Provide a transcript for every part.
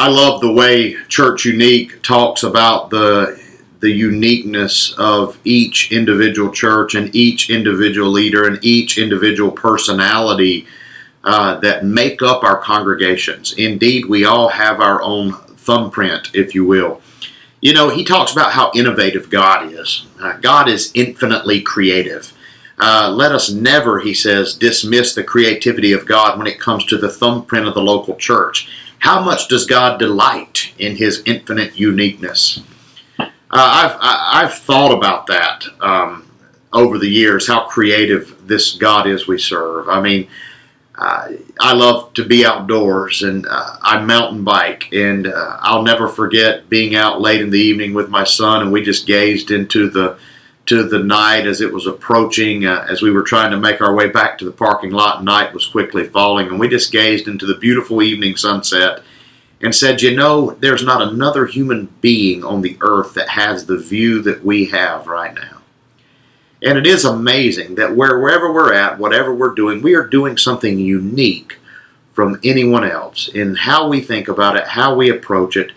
I love the way Church Unique talks about the uniqueness of each individual church and each individual leader and each individual personality that make up our congregations. Indeed, we all have our own thumbprint, if you will. You know, he talks about how innovative God is. God is infinitely creative. Let us never, he says, dismiss the creativity of God when it comes to the thumbprint of the local church. How much does God delight in his infinite uniqueness? I've thought about that over the years, how creative this God is we serve. I mean, I love to be outdoors, and I mountain bike, and I'll never forget being out late in the evening with my son, and we just gazed into the night as it was approaching, as we were trying to make our way back to the parking lot. Night was quickly falling, and we just gazed into the beautiful evening sunset and said, you know, there's not another human being on the earth that has the view that we have right now. And it is amazing that wherever we're at, whatever we're doing, we are doing something unique from anyone else in how we think about it, how we approach it.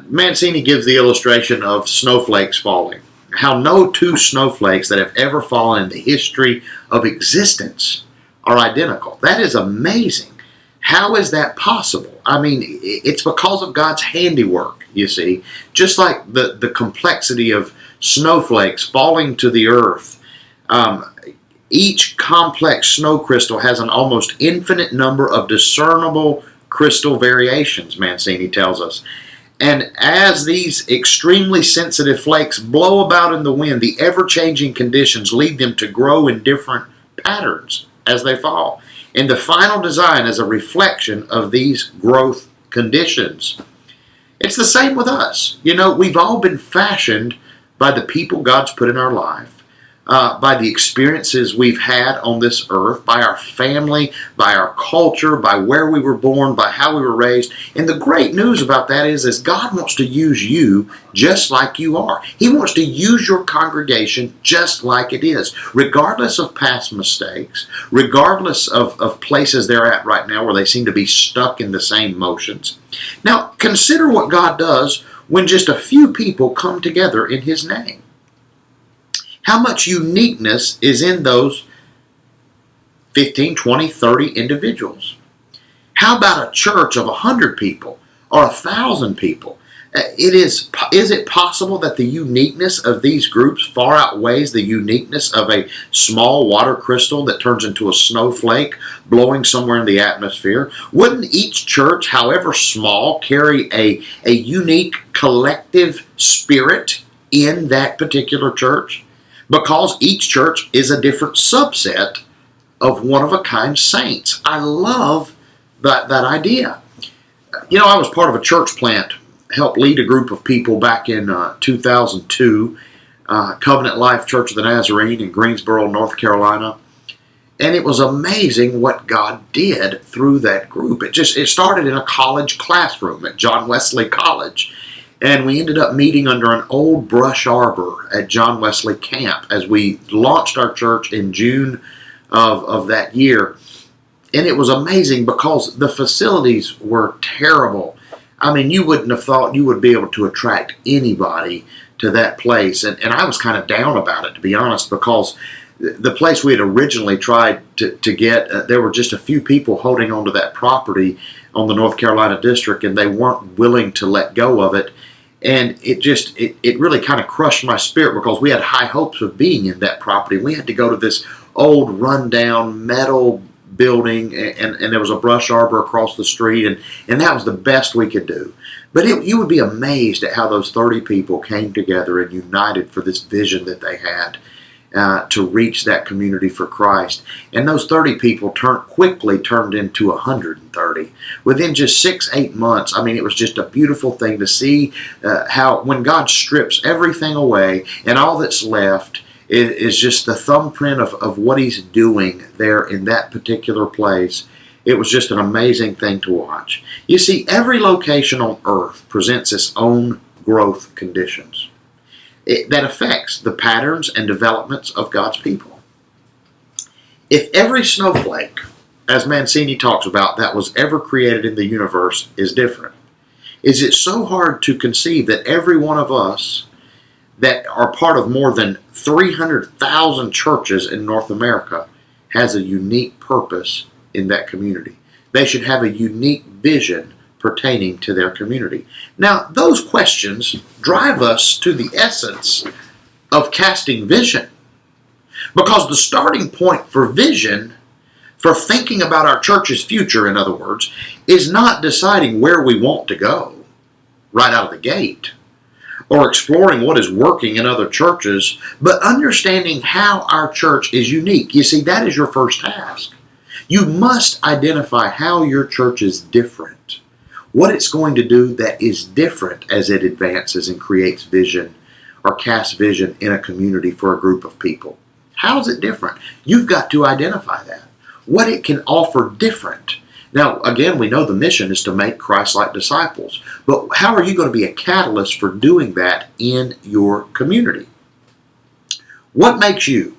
Mancini gives the illustration of snowflakes falling. How no two snowflakes that have ever fallen in the history of existence are identical. That is amazing. How is that possible? I mean, it's because of God's handiwork, you see. Just like the complexity of snowflakes falling to the earth. Each complex snow crystal has an almost infinite number of discernible crystal variations, Mancini tells us. And as these extremely sensitive flakes blow about in the wind, the ever-changing conditions lead them to grow in different patterns as they fall. And the final design is a reflection of these growth conditions. It's the same with us. You know, we've all been fashioned by the people God's put in our life, by the experiences we've had on this earth, by our family, by our culture, by where we were born, by how we were raised. And the great news about that is God wants to use you just like you are. He wants to use your congregation just like it is, regardless of past mistakes, regardless of places they're at right now where they seem to be stuck in the same motions. Now, consider what God does when just a few people come together in his name. How much uniqueness is in those 15, 20, 30 individuals? How about a church of 100 people or 1,000 people? Is it possible that the uniqueness of these groups far outweighs the uniqueness of a small water crystal that turns into a snowflake blowing somewhere in the atmosphere? Wouldn't each church, however small, carry a unique collective spirit in that particular church? Because each church is a different subset of one-of-a-kind saints. I love that idea. You know, I was part of a church plant, helped lead a group of people back in 2002, Covenant Life Church of the Nazarene in Greensboro, North Carolina. And it was amazing what God did through that group. It started in a college classroom at John Wesley College. And we ended up meeting under an old brush arbor at John Wesley Camp as we launched our church in June of that year. And it was amazing because the facilities were terrible. I mean, you wouldn't have thought you would be able to attract anybody to that place. And I was kind of down about it, to be honest, because the place we had originally tried to get, there were just a few people holding onto that property on the North Carolina district, and they weren't willing to let go of it. And it really kind of crushed my spirit because we had high hopes of being in that property. We had to go to this old rundown metal building, and there was a brush arbor across the street, and that was the best we could do. But you would be amazed at how those 30 people came together and united for this vision that they had to reach that community for Christ. And those 30 people quickly turned into 130 within just 6-8 months. I mean, it was just a beautiful thing to see how when God strips everything away and all that's left is just the thumbprint of what he's doing there in that particular place. It was just an amazing thing to watch. You see, every location on earth presents its own growth conditions that affects the patterns and developments of God's people. If every snowflake, as Mancini talks about, that was ever created in the universe is different, is it's so hard to conceive that every one of us that are part of more than 300,000 churches in North America has a unique purpose in that community. They should have a unique vision pertaining to their community. Now, those questions drive us to the essence of casting vision. Because the starting point for vision, for thinking about our church's future, in other words, is not deciding where we want to go right out of the gate, or exploring what is working in other churches, but understanding how our church is unique. You see, that is your first task. You must identify how your church is different, what it's going to do that is different as it advances and creates vision or casts vision in a community for a group of people. How is it different? You've got to identify that. What it can offer different. Now, again, we know the mission is to make Christ-like disciples, but how are you going to be a catalyst for doing that in your community? What makes you,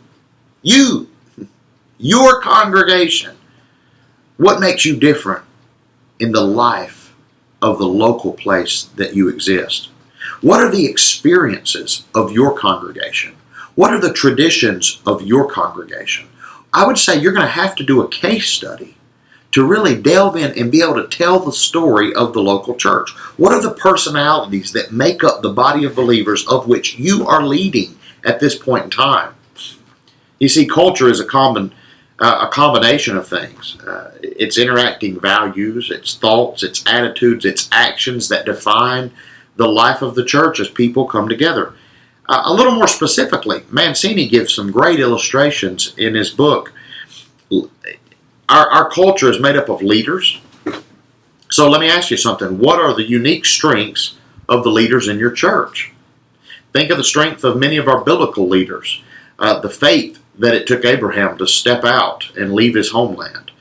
your congregation, what makes you different in the life of the local place that you exist? What are the experiences of your congregation? What are the traditions of your congregation? I would say you're going to have to do a case study to really delve in and be able to tell the story of the local church. What are the personalities that make up the body of believers of which you are leading at this point in time? You see, culture is a combination of things. It's interacting values, it's thoughts, it's attitudes, it's actions that define the life of the church as people come together. A little more specifically, Mancini gives some great illustrations in his book. Our culture is made up of leaders. So let me ask you something. What are the unique strengths of the leaders in your church? Think of the strength of many of our biblical leaders. The faith that it took Abraham to step out and leave his homeland.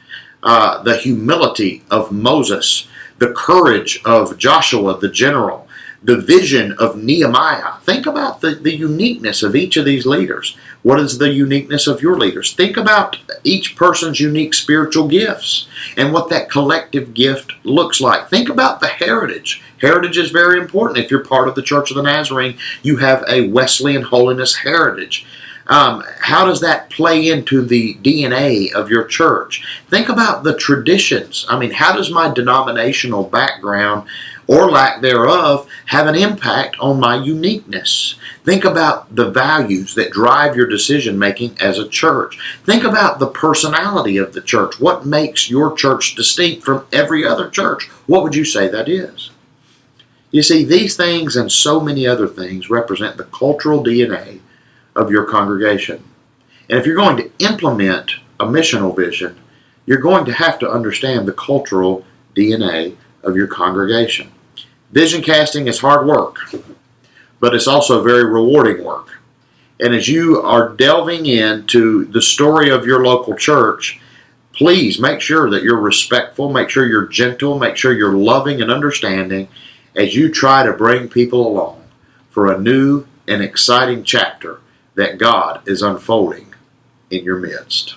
The humility of Moses. The courage of Joshua the general. The vision of Nehemiah. Think about the uniqueness of each of these leaders. What is the uniqueness of your leaders? Think about each person's unique spiritual gifts and what that collective gift looks like. Think about the heritage. Heritage is very important. If you're part of the Church of the Nazarene, you have a Wesleyan holiness heritage. How does that play into the DNA of your church? Think about the traditions. I mean, how does my denominational background or lack thereof have an impact on my uniqueness? Think about the values that drive your decision making as a church. Think about the personality of the church. What makes your church distinct from every other church? What would you say that is? You see, these things and so many other things represent the cultural DNA of your congregation. And if you're going to implement a missional vision, you're going to have to understand the cultural DNA of your congregation. Vision casting is hard work, but it's also very rewarding work. And as you are delving into the story of your local church, please make sure that you're respectful, make sure you're gentle, make sure you're loving and understanding as you try to bring people along for a new and exciting chapter that God is unfolding in your midst.